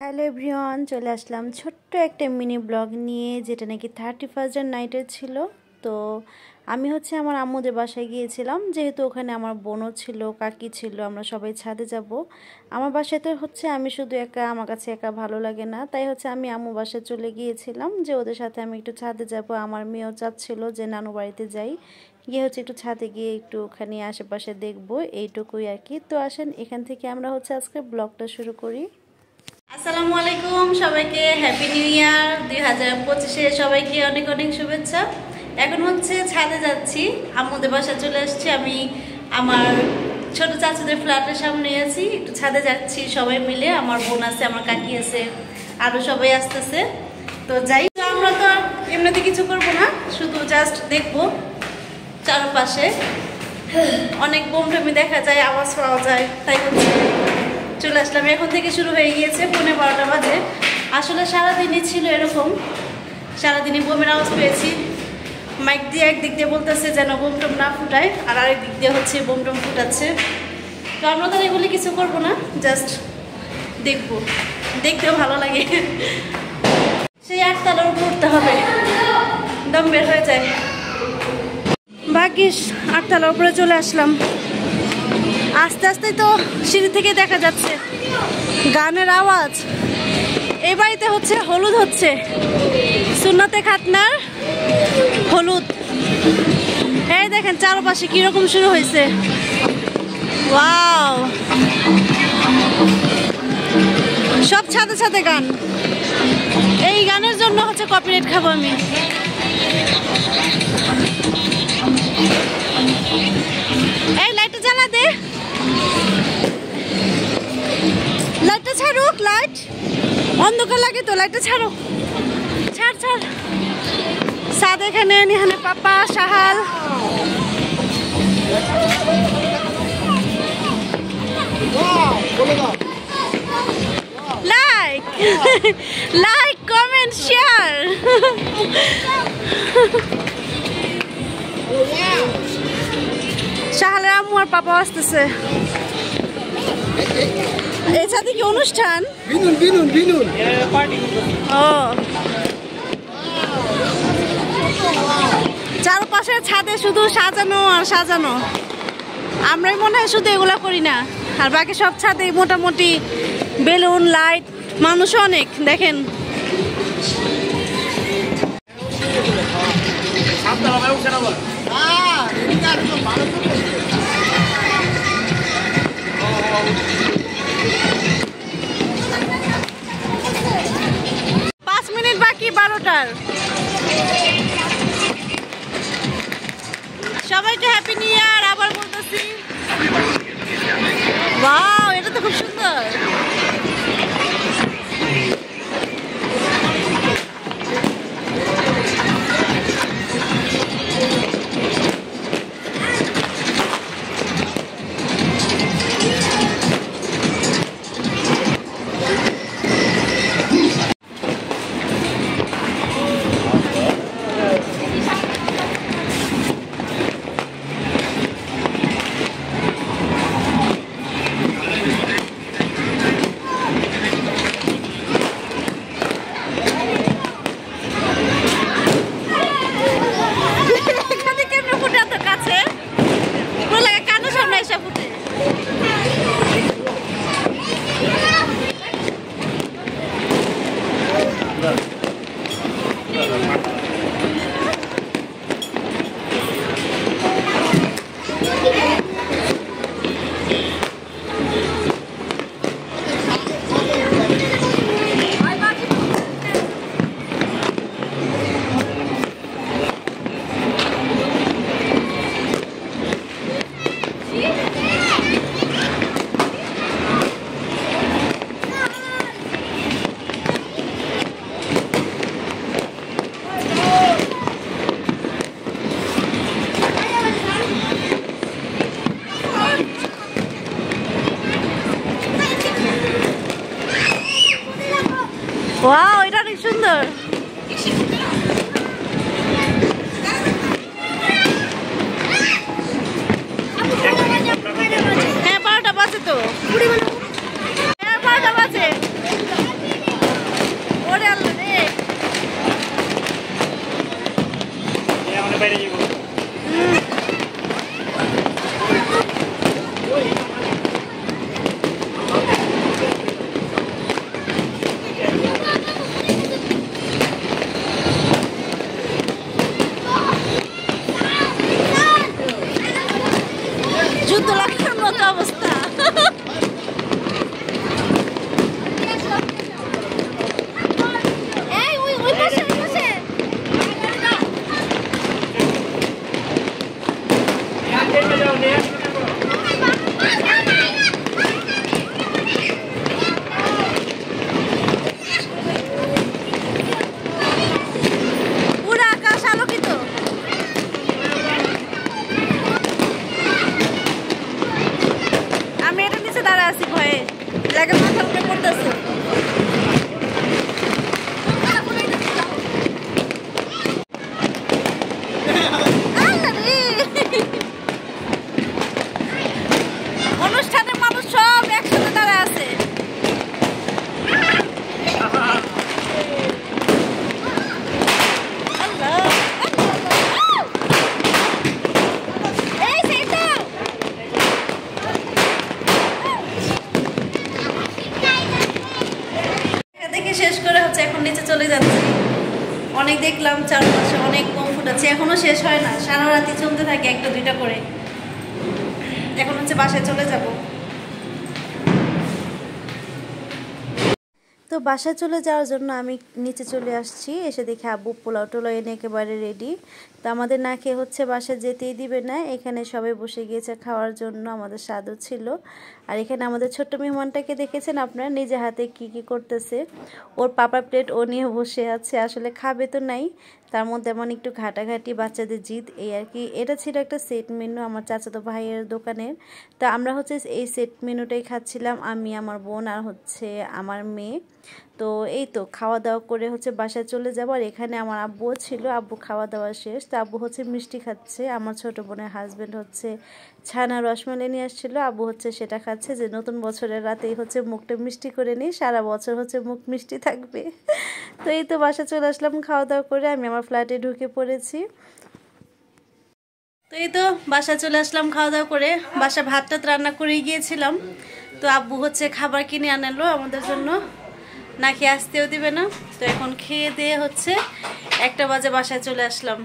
Hello everyone, চলে আসলাম ছোট্ট একটা মিনি ব্লগ নিয়ে, যেটা নাকি 31st নাইটের ছিল। তো আমি আমার আম্মুদের বাসায় গিয়েছিলাম, যেহেতু ওখানে আমার বোনও ছিল, কাকি ছিল, আমরা সবাই ছাদে যাব। আমার বাসাতে আমি শুধু একা, আমার কাছে একা ভালো লাগে না, তাই আমি আম্মু বাসায় চলে গিয়েছিলাম যে ওদের সাথে আমি একটু ছাদে যাব। আমার মেয়েও চাচ্ছিল যে নানু বাড়িতে যাই, গিয়ে একটু ছাদে গিয়ে একটু ওখানে আশেপাশে দেখবো, এইটুকুই আর কি। তো আসেন এখান থেকে আমরা আজকে ব্লগটা শুরু করি। আসসালামু আলাইকুম সবাইকে, হ্যাপি নিউ ইয়ার 2025-এ সবাইকে অনেক অনেক শুভেচ্ছা। এখন ছাদে যাচ্ছি, আম্মুদের বাসায় চলে আসছি। আমি আমার ছোট চাচুদের ফ্ল্যাটের সামনে আছি, একটু ছাদে যাচ্ছি সবাই মিলে। আমার বোন আছে, আমার কাকি আছে, আরও সবাই আসতেছে। তো যাই, আমরা তো এমনিতে কিছু করবো না, শুধু জাস্ট দেখবো চারপাশে। অনেক বোমটামি দেখা যায়, আওয়াজ পাওয়া যায়, তাই চলে আসলাম। এখন থেকে শুরু হয়ে গিয়েছে, 12:15 বাজে। আসলে সারাদিনই ছিল এরকম, সারাদিনই বোমের আওয়াজ পেয়েছি। মাইক দিয়ে একদিক দিয়ে বলতেছে যেন বোমটম না ফুটায়, আর আরেক দিক দিয়ে বোমটম ফুটাচ্ছে। তো আমরা তো এগুলি কিছু করবো না, জাস্ট দেখবো, দেখতেও ভালো লাগে। সেই 8 তলার উপর উঠতে হবে, দম বের হয়ে যায়। ভাগ্যিস 8 তলার উপরে চলে আসলাম। আস্তে আস্তে তো সিঁড়ি থেকে দেখা যাচ্ছে গানের আওয়াজ। এই বাড়িতে হলুদ হচ্ছে, সুন্নতে খাতনার হলুদ। এই দেখেন চারপাশে কিরকম শুরু হয়েছে। ওয়াও, সব ছাদে ছাদে গান। এই গানের জন্য কপিরাইট খাবো আমি। এই লাইটটা জ্বালা দে, লাইটটা ছাড়ুক, লাইট অন্ধকার লাগে তো, লাইটটা ছাড়ো, ছাড় ছাড়। সাদ এখানে নিহানে papa Sahal. Like like comment share. সাহালের আম্মু আর পাপা আসতেছে। এই সাথে কি অনুষ্ঠান? ও, চারপাশের ছাদে শুধু সাজানো আর সাজানো। আমরাই মনে হয় শুধু এগুলা করি না, আর বাকি সব ছাদে মোটামুটি বেলুন, লাইট, মানুষও অনেক। দেখেন বাকি 12টার। সবাইকে হ্যাপি নিউ ইয়ার আবার বলতেছি। ওয়াও, এটা তো খুব সুন্দর। ওয়াও, এটা অনেক সুন্দর। হ্যাঁ, 12টা বাজে তো, হ্যাঁ 12টা বাজে। চলে যাচ্ছি। অনেক দেখলাম চারপাশে অনেক বোম ফুটাচ্ছে, এখনো শেষ হয় না, সারা রাতি চলতে থাকে একটা দুইটা করে। এখন হচ্ছে বাসায় চলে যাব। তো বাসায় চলে যাওয়ার জন্য আমি নিচে চলে আসছি, এসে দেখি আব্বু পোলাও টোলাও এনে একেবারে রেডি। তো আমাদের না খেয়ে হচ্ছে বাসায় যেতেই দিবে না, এখানে সবাই বসে গিয়েছে খাওয়ার জন্য, আমাদের স্বাদও ছিল। আর এখানে আমাদের ছোট্ট মেহমানটাকে দেখেছেন আপনারা, নিজে হাতে কি কি করতেছে। ওর পাপার প্লেট ও নিয়ে বসে আছে, আসলে খাবে তো নাই, তার মধ্যে এমন একটু ঘাটাঘাটি, বাচ্চাদের জিদ, এই আর কি। এটা ছিল একটা সেট মেনু আমার চাচাতো ভাইয়ের দোকানের। তো আমরা হচ্ছে এই সেট মেনুটাই খাচ্ছিলাম, আমি, আমার বোন আর হচ্ছে আমার মেয়ে। তো এই তো খাওয়া দাওয়া করে হচ্ছে বাসায় চলে যাবো। আর এখানে আমার আব্বুও ছিল, আব্বু খাওয়া দাওয়া শেষ। তো আব্বু হচ্ছে মিষ্টি খাচ্ছে, আমার ছোট বোনের হাজব্যান্ড হচ্ছে ছানা রসমালাই নিয়ে আসছিলো, আব্বু হচ্ছে সেটা খাচ্ছে, যে নতুন বছরের রাতেই হচ্ছে মুখটা মিষ্টি করে নিই, সারা বছর হচ্ছে মুখ মিষ্টি থাকবে। তো এই তো বাসায় চলে আসলাম খাওয়া দাওয়া করে, আমি আমার ফ্ল্যাটে ঢুকে পড়েছি। তো এই তো বাসায় চলে আসলাম খাওয়া দাওয়া করে, বাসা ভাত টাত রান্না করে গিয়েছিলাম। তো আব্বু হচ্ছে খাবার কিনে আনলো আমাদের জন্য, না খেয়ে আসতেও দিবে না। তো এখন খেয়ে দিয়ে হচ্ছে 1টা বাজে বাসায় চলে আসলাম।